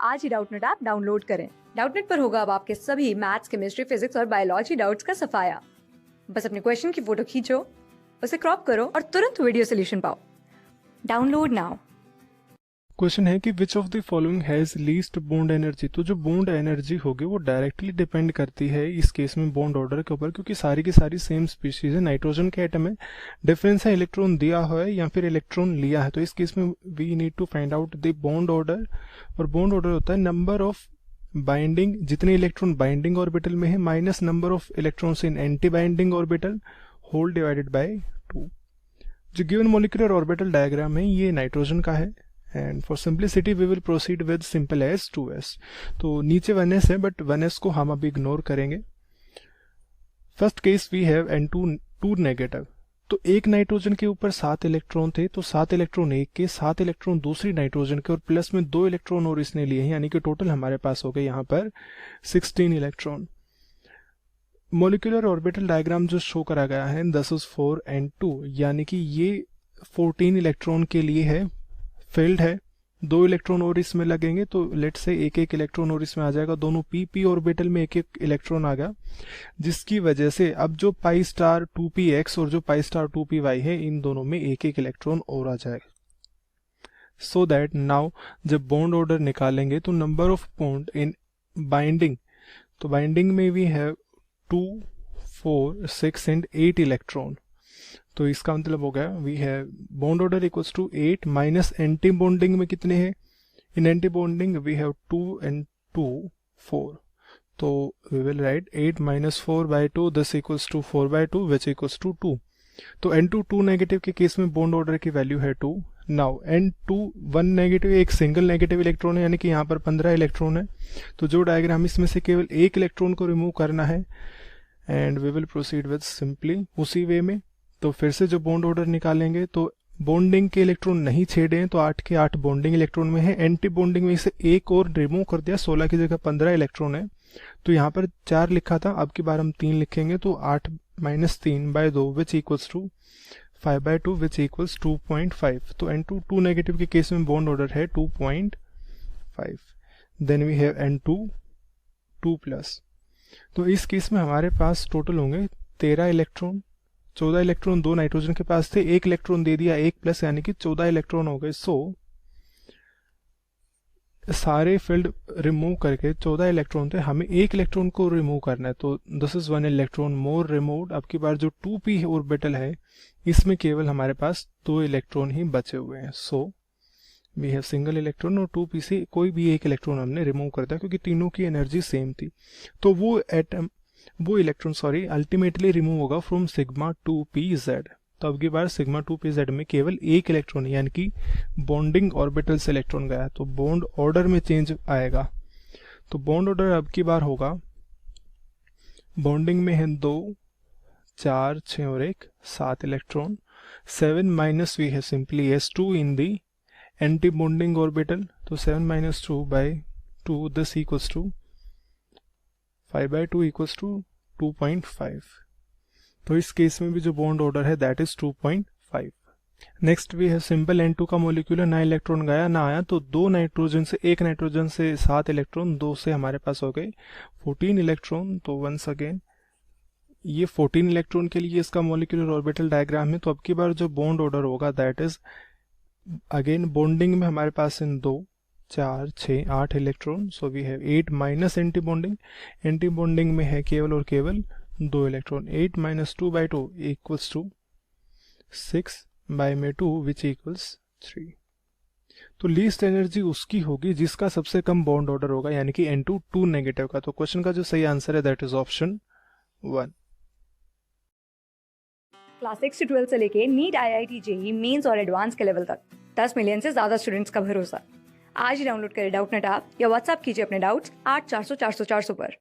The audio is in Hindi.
आज ही डाउटनेट ऐप डाउनलोड करें। डाउटनेट पर होगा अब आपके सभी मैथ्स, केमिस्ट्री, फिजिक्स और बायोलॉजी डाउट्स का सफाया। बस अपने क्वेश्चन की फोटो खींचो, उसे क्रॉप करो और तुरंत वीडियो सोल्यूशन पाओ। Download now. क्वेश्चन है कि which of the following has least bond energy. तो जो बॉन्ड एनर्जी होगी वो डायरेक्टली डिपेंड करती है इस केस में बॉन्ड ऑर्डर के ऊपर, क्योंकि सारी की सारी सेम स्पीशीज है। नाइट्रोजन के एटम में डिफरेंस है इलेक्ट्रॉन दिया हुआ है या फिर इलेक्ट्रॉन लिया है। तो इस केस में we need to find out the bond order, और बॉन्ड ऑर्डर होता है नंबर ऑफ बाइंडिंग, जितने इलेक्ट्रॉन बाइंडिंग ऑर्बिटल में है, minus number of electrons in anti binding orbital, whole divided by 2। जो गिवन मॉलिक्यूलर ऑर्बिटल डायग्राम है ये नाइट्रोजन का है, and for simplicity we will proceed with simple as 2s। तो नीचे 1s है बट 1s को हम अभी इग्नोर करेंगे। First case we have N2 negative. तो एक नाइट्रोजन के ऊपर 7 इलेक्ट्रॉन थे, तो 7 इलेक्ट्रॉन एक के, 7 इलेक्ट्रॉन दूसरी नाइट्रोजन के, और प्लस में 2 इलेक्ट्रॉन और इसने लिए हैं, यानी कि टोटल हमारे पास हो गए यहाँ पर 16 इलेक्ट्रॉन। मॉलिक्यूलर ऑर्बिटल डायग्राम जो शो करा गया है दिस इज 4n2, यानी कि ये 14 इलेक्ट्रॉन के लिए है, फील्ड है। 2 इलेक्ट्रॉन और इसमें लगेंगे तो लेट से एक एक इलेक्ट्रॉन और इसमें आ जाएगा, दोनों p ऑर्बिटल में एक एक इलेक्ट्रॉन आ गया, जिसकी वजह से अब जो पाई स्टार 2px और जो पाई स्टार 2py है इन दोनों में एक एक इलेक्ट्रॉन और आ जाएगा। सो दैट नाउ जब बॉन्ड ऑर्डर निकालेंगे तो number of bond in binding, तो बाइंडिंग में भी है 2, 4, 6 एंड 8 इलेक्ट्रॉन। तो इसका मतलब हो गया we have bond order equals to 8 minus anti bonding में कितने हैं, in anti bonding we have 2 and 2 4। तो we will write 8 minus 4/2 this equals to 4/2 which equals to 2। तो N2 2 नेगेटिव के केस में बॉन्ड ऑर्डर की वैल्यू है 2। नाउ N2 1 नेगेटिव, एक सिंगल नेगेटिव इलेक्ट्रॉन है, यानी कि यहाँ पर 15 इलेक्ट्रॉन है। तो जो डायग्राम इसमें से केवल एक इलेक्ट्रॉन को रिमूव करना है, and we will proceed with simply उसी वे में। तो फिर से जो बॉन्ड ऑर्डर निकालेंगे तो बॉन्डिंग के इलेक्ट्रॉन नहीं छेड़े हैं, तो 8 के 8 बॉन्डिंग इलेक्ट्रॉन में है। एंटी बॉन्डिंग में से एक और रिमूव कर दिया, 16 की जगह 15 इलेक्ट्रॉन है। तो यहाँ पर 4 लिखा था, अब की बार हम 3 लिखेंगे, तो 8 minus 3/2 which equals to 5/2 which equals 2.5। तो N2 2 नेगेटिव के केस में बॉन्ड ऑर्डर है 2.5। Then we have N2 2+। तो इस केस में हमारे पास टोटल होंगे 13 इलेक्ट्रॉन। 14 इलेक्ट्रॉन 2 नाइट्रोजन के पास थे, एक इलेक्ट्रॉन दे दिया 1+, यानी कि 14 इलेक्ट्रॉन हो गए। सो सारे फील्ड रिमूव करके 14 इलेक्ट्रॉन थे, हमें एक इलेक्ट्रॉन को रिमूव करना है, तो this is 1 electron more removed. अब की बार जो 2p ऑर्बिटल है इसमें केवल हमारे पास 2 इलेक्ट्रॉन ही बचे हुए हैं। So we have single electron, और 2p से कोई भी एक इलेक्ट्रॉन हमने रिमूव कर दिया, क्योंकि तीनों की एनर्जी सेम थी। तो वो इलेक्ट्रॉन अल्टीमेटली रिमूव होगा फ्रॉम सिग्मा 2pz। तो अब की बार सिग्मा 2pz में केवल एक इलेक्ट्रॉन, यानी कि बॉन्डिंग ऑर्बिटल से इलेक्ट्रॉन गया, तो बॉन्ड ऑर्डर में चेंज आएगा। तो बॉन्ड ऑर्डर अब की बार होगा, बॉन्डिंग में है 2, 4, 6 और 1 7 इलेक्ट्रॉन। 7 माइनस वी है simply s2 in the anti bonding orbital, तो 7 minus 2/2 this equals to 5/2 equals to 2.5। तो इस केस में भी जो बॉन्ड ऑर्डर है दैट इज 2.5। नेक्स्ट वी है सिंपल N2 का मॉलिक्यूलर, ना इलेक्ट्रॉन गया ना आया, तो एक नाइट्रोजन से 7 इलेक्ट्रॉन, 2 से हमारे पास हो गए 14 इलेक्ट्रॉन। तो वंस अगेन ये 14 इलेक्ट्रॉन के लिए इसका मॉलिक्यूलर ऑर्बिटल डायग्राम है। तो अब की बार जो बॉन्ड ऑर्डर होगा दैट इज अगेन बॉन्डिंग में हमारे पास इन 2, 4, 6, 8 electron. So we have 8 minus anti bonding, anti bonding में है केवल और केवल 2 electron. 8 minus 2/2 equals to 6/2 which equals 3। तो लीस्ट एनर्जी उसकी होगी जिसका सबसे कम बॉन्ड ऑर्डर होगा, यानी कि N2 2 नेगेटिव का। तो क्वेश्चन का जो सही आंसर है दैट इज ऑप्शन 1। क्लास 6 से 12 से लेके नीट, IIT, JEE मेंस और एडवांस के लेवल तक 10 मिलियन से ज्यादा स्टूडेंट्स का भरोसा। आज ही डाउनलोड करें डाउटनेट ऐप या व्हाट्सएप कीजिए अपने डाउट्स 8400 400 400 पर।